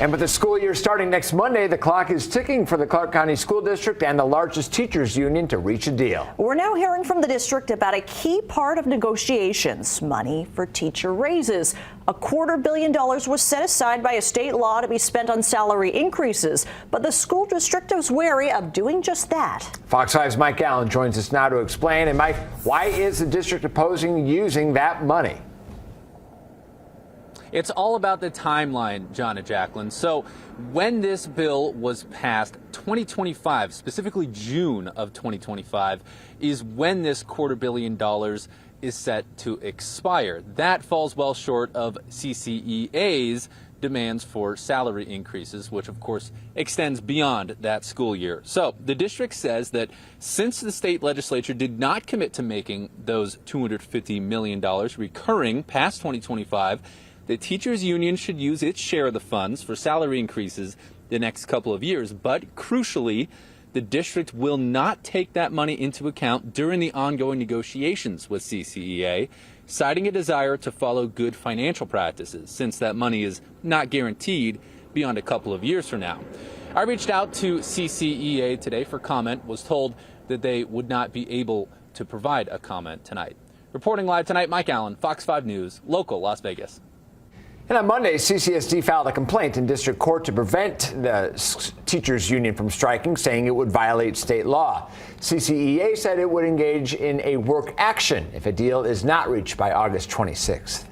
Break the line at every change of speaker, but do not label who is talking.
And with the school year starting next Monday, the clock is ticking for the Clark County School District and the largest teachers union to reach a deal.
We're now hearing from the district about a key part of negotiations, money for teacher raises. $250 million was set aside by a state law to be spent on salary increases, but the school district is wary of doing just that. Fox 5's Mike Allen joins us now to explain. And Mike, why is the district opposing using that money?
It's all about the timeline, John and Jacqueline. So when this bill was passed, 2025, specifically June of 2025, is when this $250 million is set to expire. That falls well short of CCEA's demands for salary increases, which of course extends beyond that school year. So the district says that since the state legislature did not commit to making those $250 million recurring past 2025, the teachers union should use its share of the funds for salary increases the next couple of years. But crucially, the district will not take that money into account during the ongoing negotiations with CCEA, citing a desire to follow good financial practices, since that money is not guaranteed beyond a couple of years from now. I reached out to CCEA today for comment, was told that they would not be able to provide a comment tonight. Reporting live tonight, Mike Allen, Fox 5 News, local Las Vegas.
And on Monday, CCSD filed a complaint in district court to prevent the teachers union from striking, saying it would violate state law. CCEA said it would engage in a work action if a deal is not reached by August 26th.